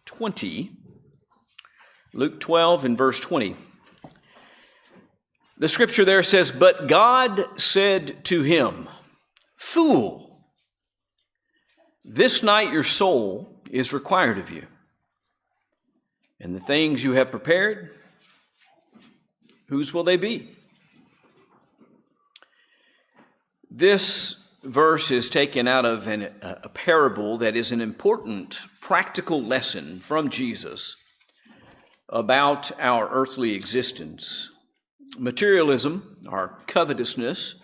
20. Luke 12 and verse 20. The scripture there says, "But God said to him, 'Fool, this night your soul is required of you. And the things you have prepared, whose will they be?'" This verse is taken out of a parable that is an important practical lesson from Jesus about our earthly existence. Materialism, our covetousness,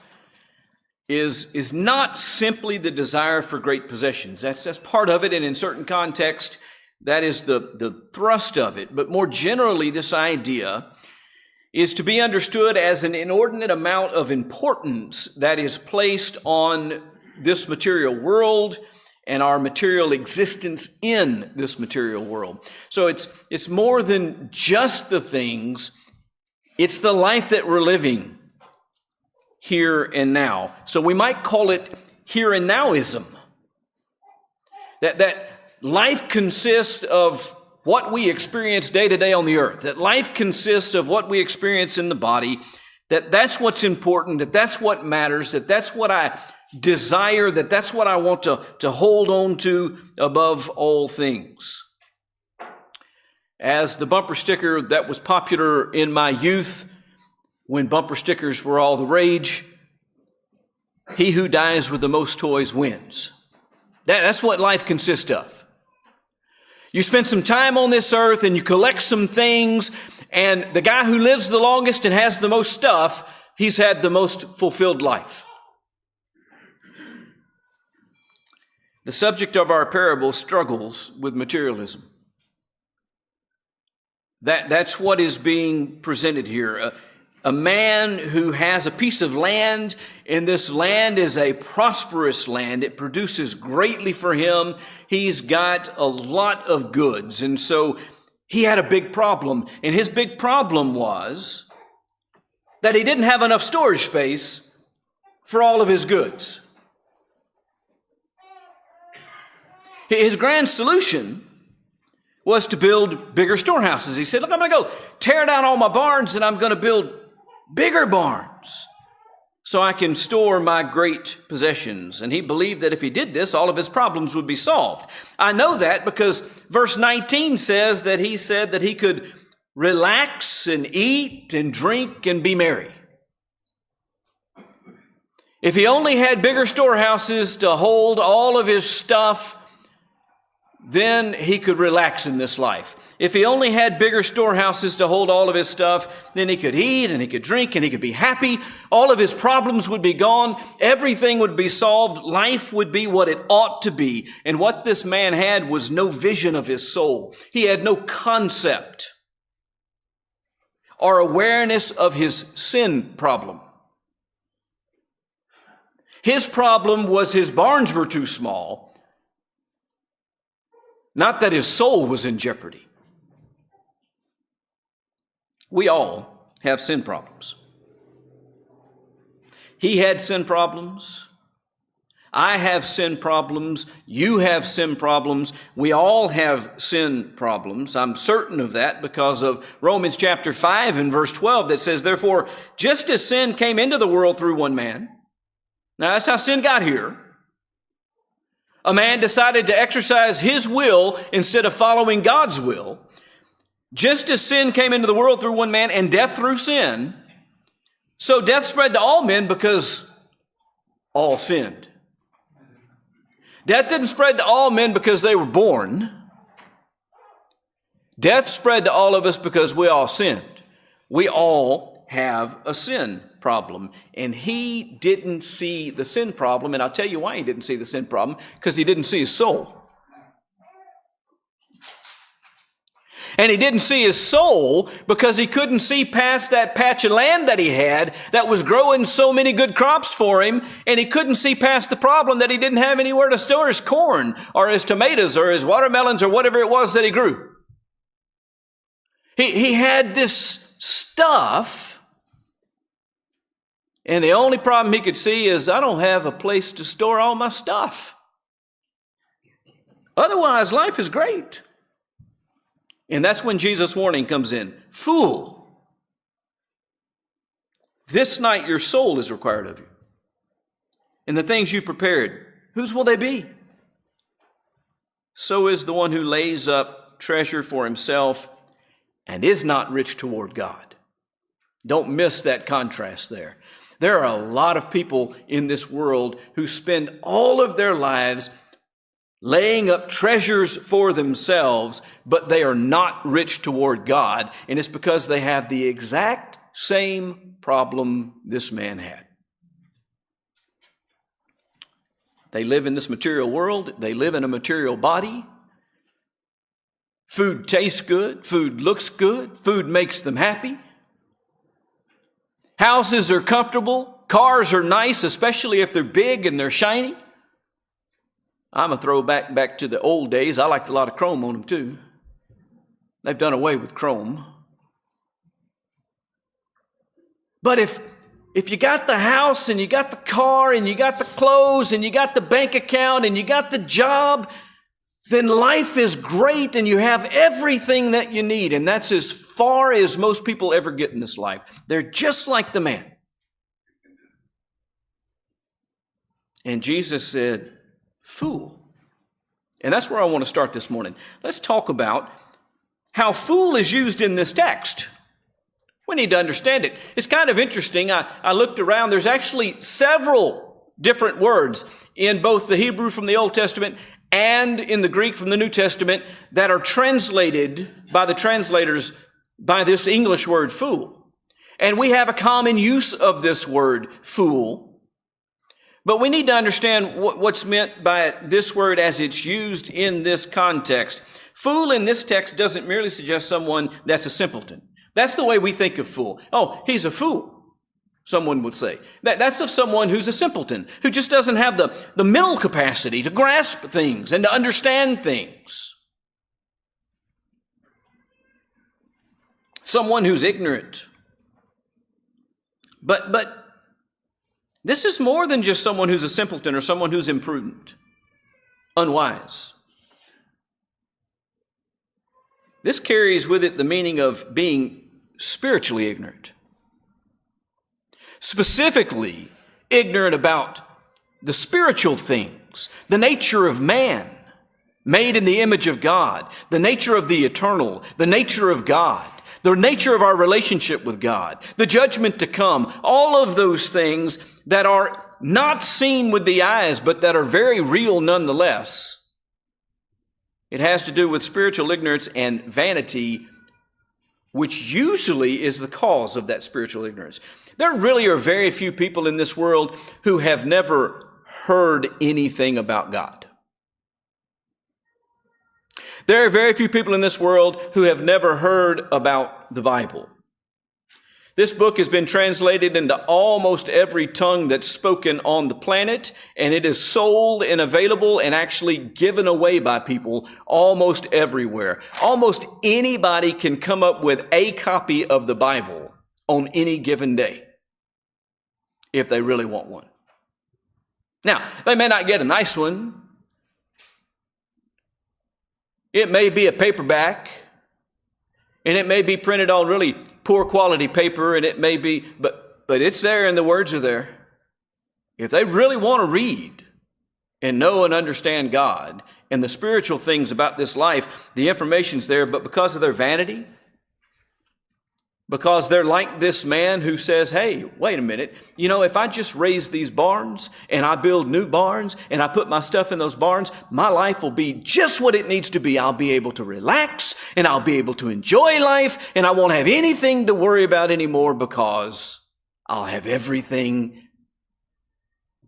is not simply the desire for great possessions. That's part of it, and in certain context, that is the thrust of it. But more generally, this idea is to be understood as an inordinate amount of importance that is placed on this material world and our material existence in this material world. So it's more than just the things. It's the life that we're living here and now. So we might call it here and nowism. That life consists of what we experience day to day on the earth. That life consists of what we experience in the body. That's what's important. That's what matters. That's what I desire. That's what I want to hold on to above all things. As the bumper sticker that was popular in my youth, when bumper stickers were all the rage, "He who dies with the most toys wins." That's what life consists of. You spend some time on this earth and you collect some things, and the guy who lives the longest and has the most stuff, he's had the most fulfilled life. The subject of our parable struggles with materialism. That's what is being presented here. A man who has a piece of land, and this land is a prosperous land. It produces greatly for him. He's got a lot of goods. And so he had a big problem. And his big problem was that he didn't have enough storage space for all of his goods. His grand solution was to build bigger storehouses. He said, "Look, I'm going to go tear down all my barns and I'm going to build bigger barns so I can store my great possessions." And he believed that if he did this, all of his problems would be solved. I know that because verse 19 says that he said that he could relax and eat and drink and be merry. If he only had bigger storehouses to hold all of his stuff, then he could relax in this life. If he only had bigger storehouses to hold all of his stuff, then he could eat and he could drink and he could be happy. All of his problems would be gone. Everything would be solved. Life would be what it ought to be. And what this man had was no vision of his soul. He had no concept or awareness of his sin problem. His problem was his barns were too small, not that his soul was in jeopardy. We all have sin problems. He had sin problems. I have sin problems. You have sin problems. We all have sin problems. I'm certain of that because of Romans chapter 5 and verse 12 that says, "Therefore, just as sin came into the world through one man," now that's how sin got here. A man decided to exercise his will instead of following God's will. Just as sin came into the world through one man and death through sin, so death spread to all men because all sinned. Death didn't spread to all men because they were born. Death spread to all of us because we all sinned. We all have a sin problem. And he didn't see the sin problem. And I'll tell you why he didn't see the sin problem. Because he didn't see his soul. And he didn't see his soul because he couldn't see past that patch of land that he had that was growing so many good crops for him. And he couldn't see past the problem that he didn't have anywhere to store his corn or his tomatoes or his watermelons or whatever it was that he grew. He had this stuff, and the only problem he could see is, I don't have a place to store all my stuff. Otherwise, life is great. And that's when Jesus' warning comes in. Fool, this night your soul is required of you. And the things you prepared, whose will they be? So is the one who lays up treasure for himself and is not rich toward God. Don't miss that contrast there. There are a lot of people in this world who spend all of their lives laying up treasures for themselves, but they are not rich toward God. And it's because they have the exact same problem this man had. They live in this material world. They live in a material body. Food tastes good. Food looks good. Food makes them happy. Houses are comfortable. Cars are nice, especially if they're big and they're shiny. I'm a throwback back to the old days. I liked a lot of chrome on them too. They've done away with chrome. But if you got the house and you got the car and you got the clothes and you got the bank account and you got the job, then life is great and you have everything that you need. And that's as far as most people ever get in this life. They're just like the man. And Jesus said, fool. And that's where I want to start this morning. Let's talk about how fool is used in this text. We need to understand it. It's kind of interesting. I looked around. There's actually several different words in both the Hebrew from the Old Testament and in the Greek from the New Testament that are translated by the translators by this English word fool. And we have a common use of this word fool. But we need to understand what's meant by this word as it's used in this context. Fool in this text doesn't merely suggest someone that's a simpleton. That's the way we think of fool. Oh, he's a fool, someone would say. That's of someone who's a simpleton, who just doesn't have the mental capacity to grasp things and to understand things. Someone who's ignorant. But this is more than just someone who's a simpleton or someone who's imprudent, unwise. This carries with it the meaning of being spiritually ignorant. Specifically, ignorant about the spiritual things, the nature of man, made in the image of God, the nature of the eternal, the nature of God, the nature of our relationship with God, the judgment to come, all of those things that are not seen with the eyes, but that are very real nonetheless. It has to do with spiritual ignorance and vanity, which usually is the cause of that spiritual ignorance. There really are very few people in this world who have never heard anything about God. There are very few people in this world who have never heard about the Bible. This book has been translated into almost every tongue that's spoken on the planet, and it is sold and available and actually given away by people almost everywhere. Almost anybody can come up with a copy of the Bible on any given day if they really want one. Now, they may not get a nice one. It may be a paperback, and it may be printed on really poor quality paper, and it may be, but it's there and the words are there. If they really want to read and know and understand God and the spiritual things about this life, the information's there, but because of their vanity, because they're like this man who says, hey, wait a minute, if I just raise these barns and I build new barns and I put my stuff in those barns, my life will be just what it needs to be. I'll be able to relax and I'll be able to enjoy life and I won't have anything to worry about anymore because I'll have everything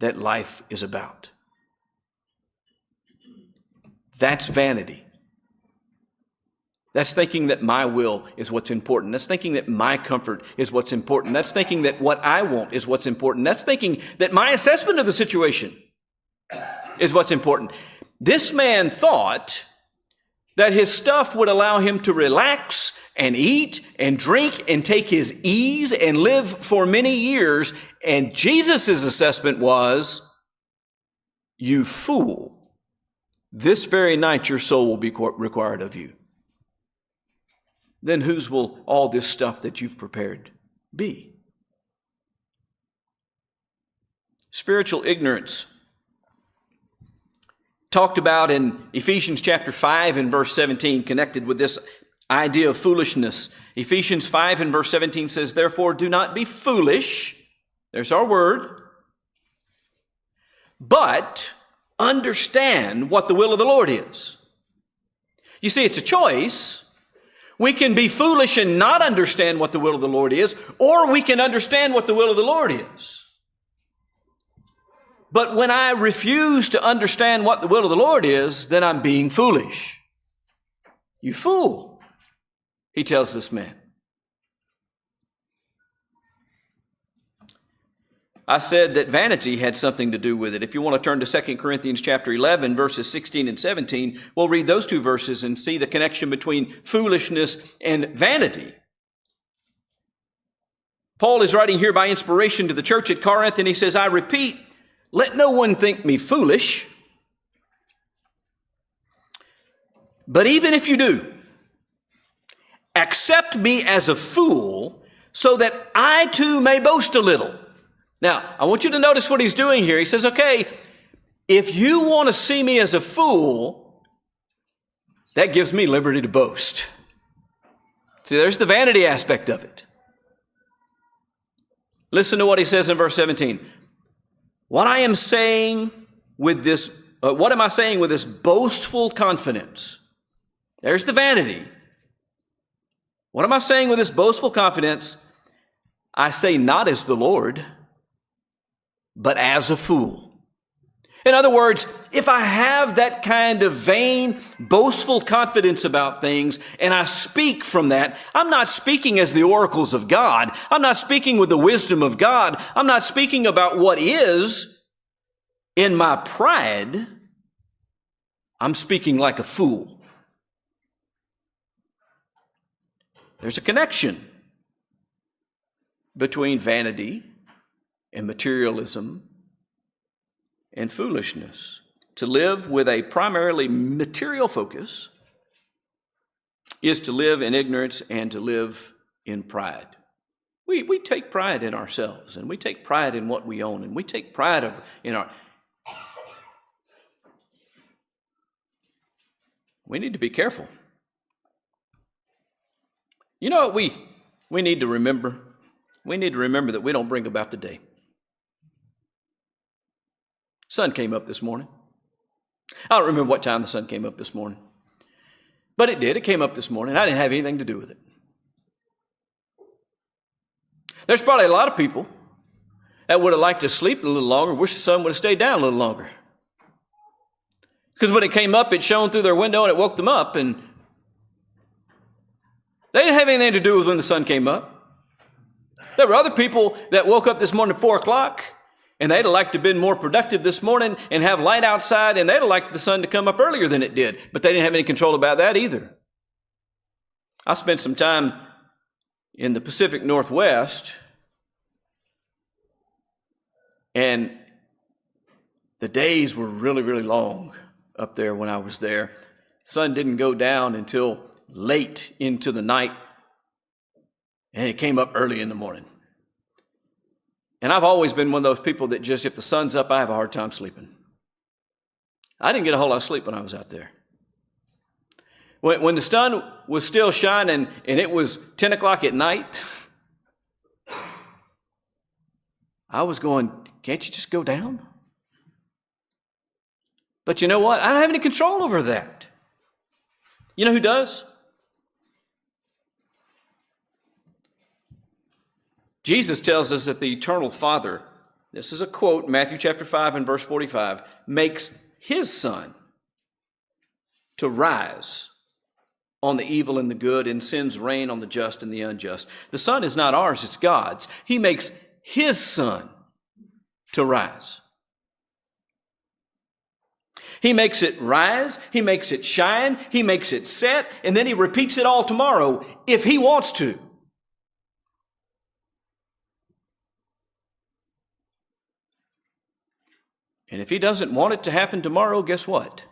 that life is about. That's vanity. That's thinking that my will is what's important. That's thinking that my comfort is what's important. That's thinking that what I want is what's important. That's thinking that my assessment of the situation is what's important. This man thought that his stuff would allow him to relax and eat and drink and take his ease and live for many years. And Jesus' assessment was, you fool, this very night your soul will be required of you. then whose will all this stuff that you've prepared be? Spiritual ignorance, talked about in Ephesians chapter 5 and verse 17, connected with this idea of foolishness. Ephesians 5 and verse 17 says, therefore do not be foolish, there's our word, but understand what the will of the Lord is. You see, it's a choice. We can be foolish and not understand what the will of the Lord is, or we can understand what the will of the Lord is. But when I refuse to understand what the will of the Lord is, then I'm being foolish. You fool, he tells this man. I said that vanity had something to do with it. If you want to turn to 2 Corinthians chapter 11, verses 16 and 17, we'll read those two verses and see the connection between foolishness and vanity. Paul is writing here by inspiration to the church at Corinth, and he says, I repeat, let no one think me foolish, but even if you do, accept me as a fool so that I too may boast a little. Now, I want you to notice what he's doing here. He says, okay, if you want to see me as a fool, that gives me liberty to boast. See, there's the vanity aspect of it. Listen to what he says in verse 17. What am I saying with this boastful confidence? There's the vanity. What am I saying with this boastful confidence? I say not as the Lord, but as a fool. In other words, if I have that kind of vain, boastful confidence about things, and I speak from that, I'm not speaking as the oracles of God. I'm not speaking with the wisdom of God. I'm not speaking about what is in my pride. I'm speaking like a fool. There's a connection between vanity and materialism and foolishness. To live with a primarily material focus is to live in ignorance and to live in pride. We take pride in ourselves, and we take pride in what we own, and we take pride in our... We need to be careful. You know what we need to remember? We need to remember that we don't bring about the day. Sun came up this morning. I don't remember what time the sun came up this morning. But it did. It came up this morning. I didn't have anything to do with it. There's probably a lot of people that would have liked to sleep a little longer, wish the sun would have stayed down a little longer. Because when it came up, it shone through their window and it woke them up, and they didn't have anything to do with when the sun came up. There were other people that woke up this morning at 4 o'clock, and they'd have liked to have been more productive this morning and have light outside, and they'd have liked the sun to come up earlier than it did, but they didn't have any control about that either. I spent some time in the Pacific Northwest, and the days were really, really long up there when I was there. The sun didn't go down until late into the night, and it came up early in the morning. And I've always been one of those people that just, if the sun's up, I have a hard time sleeping. I didn't get a whole lot of sleep when I was out there. When the sun was still shining and it was 10 o'clock at night, I was going, can't you just go down? But you know what? I don't have any control over that. You know who does? Jesus tells us that the eternal Father, this is a quote, Matthew chapter 5 and verse 45, makes his sun to rise on the evil and the good and sends rain on the just and the unjust. The sun is not ours, it's God's. He makes his sun to rise. He makes it rise, he makes it shine, he makes it set, and then he repeats it all tomorrow if he wants to. And if he doesn't want it to happen tomorrow, guess what?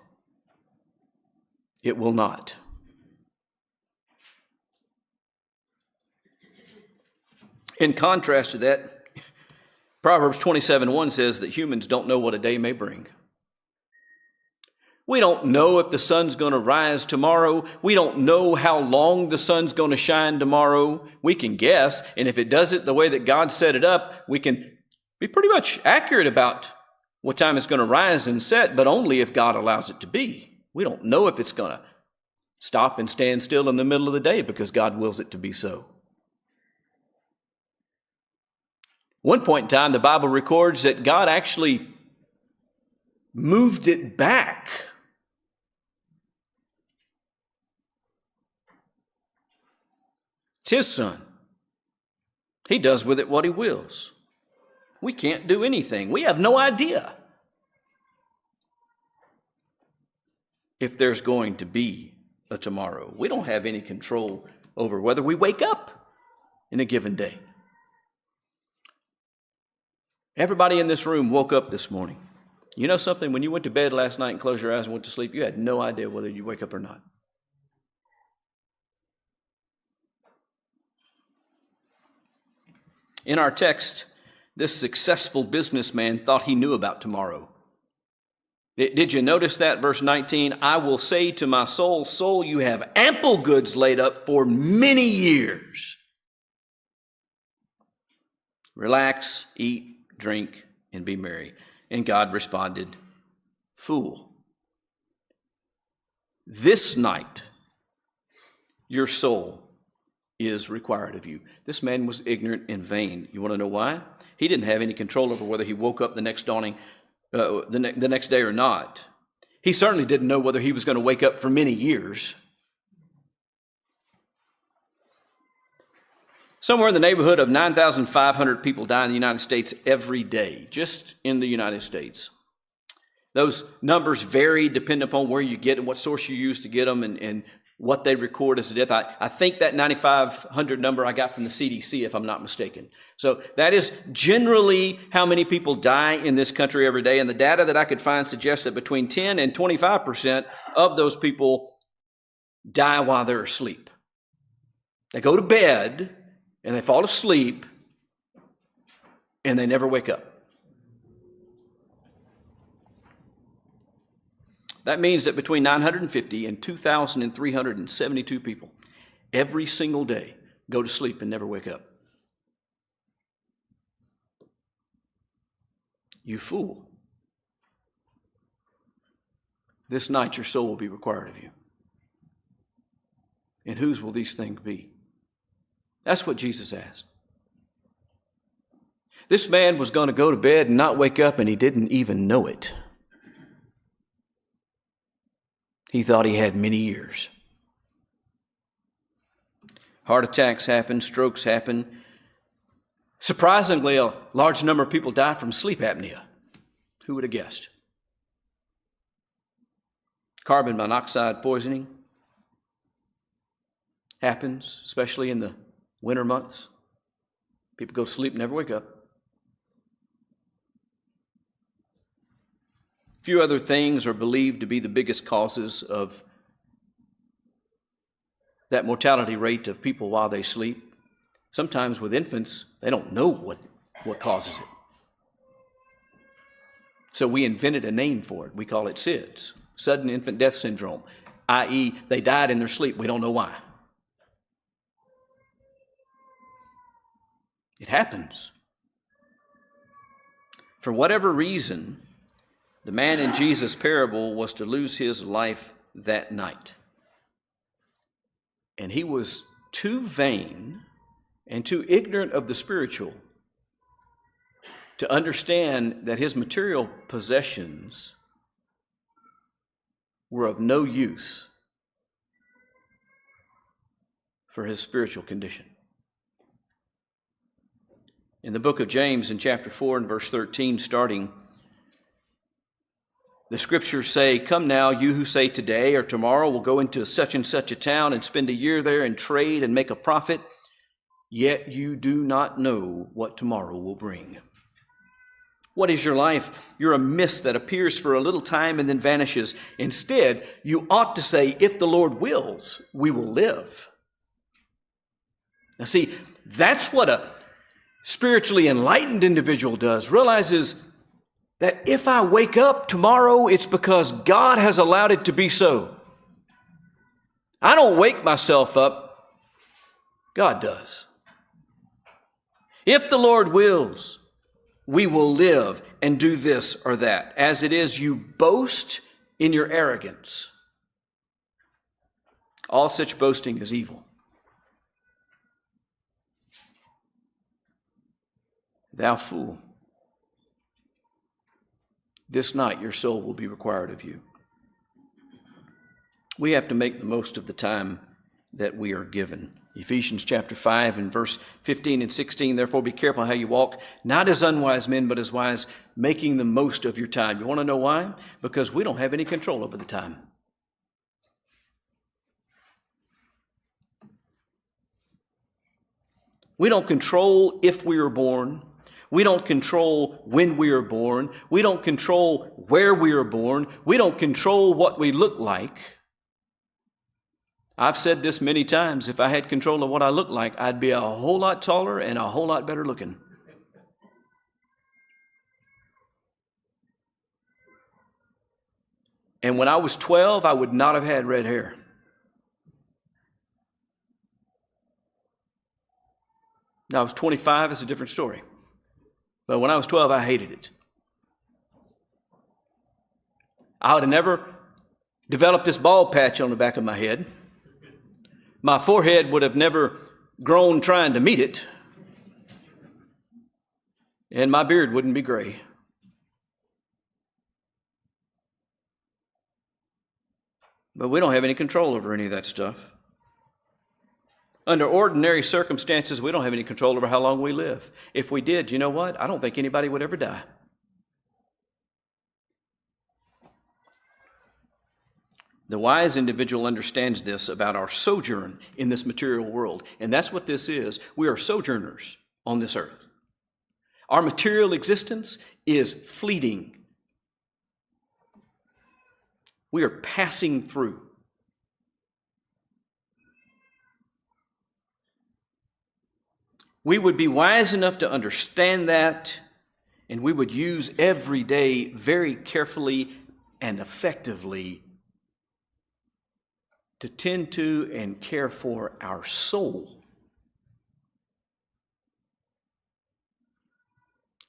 It will not. In contrast to that, Proverbs 27:1 says that humans don't know what a day may bring. We don't know if the sun's going to rise tomorrow. We don't know how long the sun's going to shine tomorrow. We can guess, and if it does it the way that God set it up, we can be pretty much accurate about what time it's going to rise and set, but only if God allows it to be. We don't know if it's going to stop and stand still in the middle of the day because God wills it to be so. One point in time, the Bible records that God actually moved it back. It's His Son. He does with it what He wills. We can't do anything. We have no idea if there's going to be a tomorrow. We don't have any control over whether we wake up in a given day. Everybody in this room woke up this morning. You know something? When you went to bed last night and closed your eyes and went to sleep, you had no idea whether you wake up or not. In our text, this successful businessman thought he knew about tomorrow. Did you notice that? Verse 19, I will say to my soul, soul, you have ample goods laid up for many years. Relax, eat, drink, and be merry. And God responded, fool, this night your soul is required of you. This man was ignorant and vain. You want to know why? He didn't have any control over whether he woke up the next next day or not. He certainly didn't know whether he was going to wake up for many years. Somewhere in the neighborhood of 9,500 people die in the United States every day, just in the United States. Those numbers vary depending upon where you get and what source you use to get them and what they record as a death. I think that 9,500 number I got from the CDC, if I'm not mistaken. So that is generally how many people die in this country every day. And the data that I could find suggests that between 10 and 25% of those people die while they're asleep. They go to bed and they fall asleep and they never wake up. That means that between 950 and 2,372 people every single day go to sleep and never wake up. You fool. This night your soul will be required of you. And whose will these things be? That's what Jesus asked. This man was going to go to bed and not wake up, and he didn't even know it. He thought he had many years. Heart attacks happen, strokes happen. Surprisingly, a large number of people die from sleep apnea. Who would have guessed? Carbon monoxide poisoning happens, especially in the winter months. People go to sleep and never wake up. Few other things are believed to be the biggest causes of that mortality rate of people while they sleep. Sometimes with infants, they don't know what causes it. So we invented a name for it. We call it SIDS, sudden infant death syndrome, i.e. they died in their sleep. We don't know why. It happens. For whatever reason, the man in Jesus' parable was to lose his life that night. And he was too vain and too ignorant of the spiritual to understand that his material possessions were of no use for his spiritual condition. In the book of James, in chapter 4 and verse 13, starting, the scriptures say, come now, you who say today or tomorrow we'll go into such and such a town and spend a year there and trade and make a profit, yet you do not know what tomorrow will bring. What is your life? You're a mist that appears for a little time and then vanishes. Instead, you ought to say, if the Lord wills, we will live. Now see, that's what spiritually enlightened individual does, realizes that if I wake up tomorrow, it's because God has allowed it to be so. I don't wake myself up, God does. If the Lord wills, we will live and do this or that. As it is, you boast in your arrogance. All such boasting is evil. Thou fool, this night your soul will be required of you. We have to make the most of the time that we are given. Ephesians chapter 5 and verse 15 and 16, therefore be careful how you walk, not as unwise men, but as wise, making the most of your time. You want to know why? Because we don't have any control over the time. We don't control if we are born. We don't control when we are born. We don't control where we are born. We don't control what we look like. I've said this many times. If I had control of what I look like, I'd be a whole lot taller and a whole lot better looking. And when I was 12, I would not have had red hair. Now I was 25, it's a different story. But when I was 12, I hated it. I would have never developed this bald patch on the back of my head. My forehead would have never grown trying to meet it. And my beard wouldn't be gray. But we don't have any control over any of that stuff. Under ordinary circumstances, we don't have any control over how long we live. If we did, you know what? I don't think anybody would ever die. The wise individual understands this about our sojourn in this material world. And that's what this is. We are sojourners on this earth. Our material existence is fleeting. We are passing through. We would be wise enough to understand that, and we would use every day very carefully and effectively to tend to and care for our soul.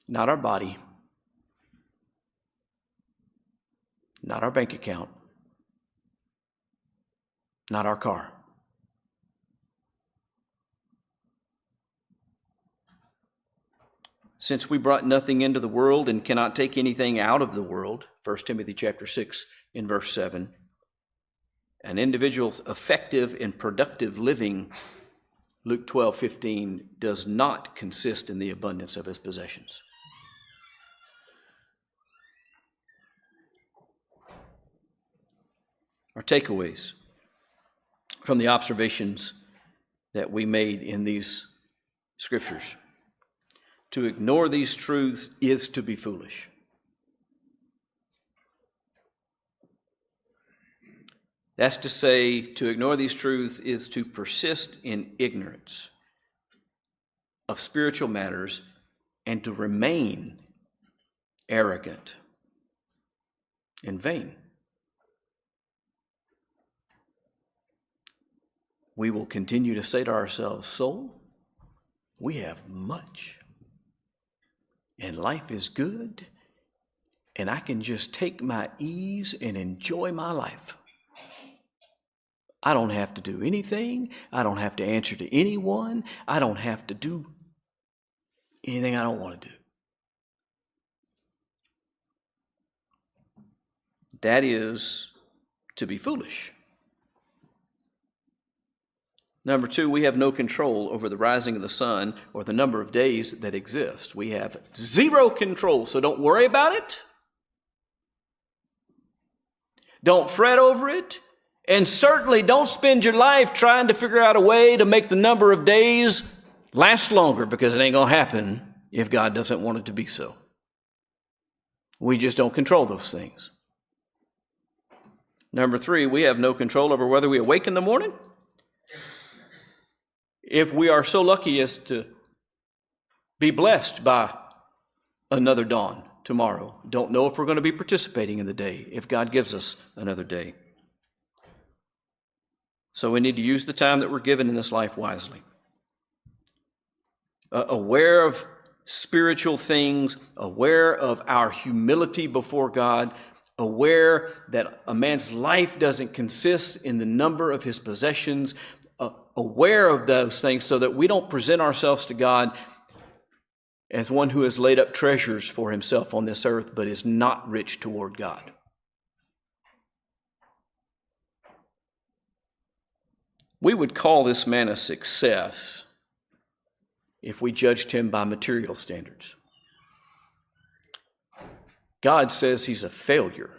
Not our body, not our bank account, not our car. Since we brought nothing into the world and cannot take anything out of the world, 1 Timothy chapter 6 in verse 7, an individual's effective and productive living, Luke 12:15, does not consist in the abundance of his possessions. Our takeaways from the observations that we made in these scriptures. To ignore these truths is to be foolish. That's to say, to ignore these truths is to persist in ignorance of spiritual matters and to remain arrogant and vain. We will continue to say to ourselves, soul, we have much. And life is good, and I can just take my ease and enjoy my life. I don't have to do anything. I don't have to answer to anyone. I don't have to do anything I don't want to do. That is to be foolish. Number two, we have no control over the rising of the sun or the number of days that exist. We have zero control, so don't worry about it. Don't fret over it. And certainly don't spend your life trying to figure out a way to make the number of days last longer, because it ain't going to happen if God doesn't want it to be so. We just don't control those things. Number three, we have no control over whether we awake in the morning. If we are so lucky as to be blessed by another dawn tomorrow. Don't know if we're going to be participating in the day, if God gives us another day. So we need to use the time that we're given in this life wisely. Aware of spiritual things, aware of our humility before God, aware that a man's life doesn't consist in the number of his possessions, aware of those things so that we don't present ourselves to God as one who has laid up treasures for himself on this earth but is not rich toward God. We would call this man a success if we judged him by material standards. God says he's a failure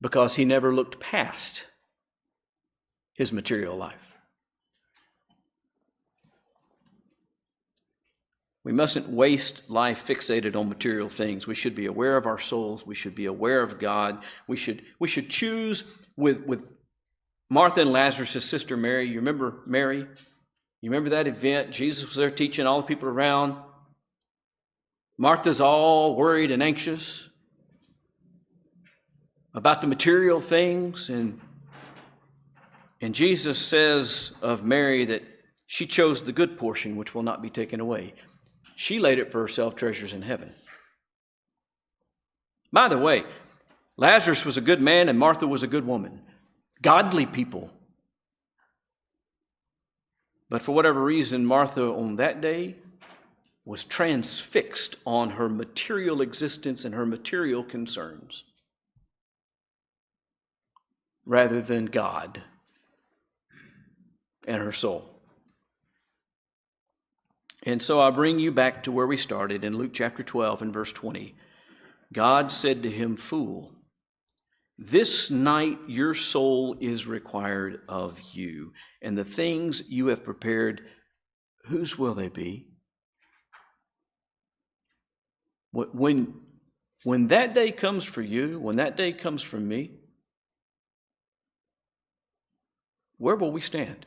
because he never looked past his material life. We mustn't waste life fixated on material things. We should be aware of our souls. We should be aware of God. We should choose with Martha and Lazarus' sister Mary. You remember Mary? You remember that event? Jesus was there teaching all the people around. Martha's all worried and anxious about the material things. And Jesus says of Mary that she chose the good portion, which will not be taken away. She laid it for herself treasures in heaven. By the way, Lazarus was a good man and Martha was a good woman. Godly people. But for whatever reason, Martha on that day was transfixed on her material existence and her material concerns rather than God and her soul. And so I bring you back to where we started in Luke chapter 12 and verse 20. God said to him, "Fool, this night your soul is required of you, and the things you have prepared, whose will they be?" When that day comes for you, when that day comes for me, where will we stand?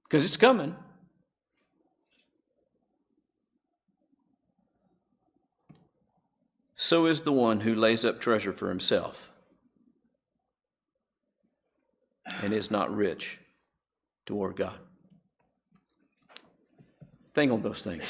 Because it's coming. So is the one who lays up treasure for himself and is not rich toward God. Think on those things.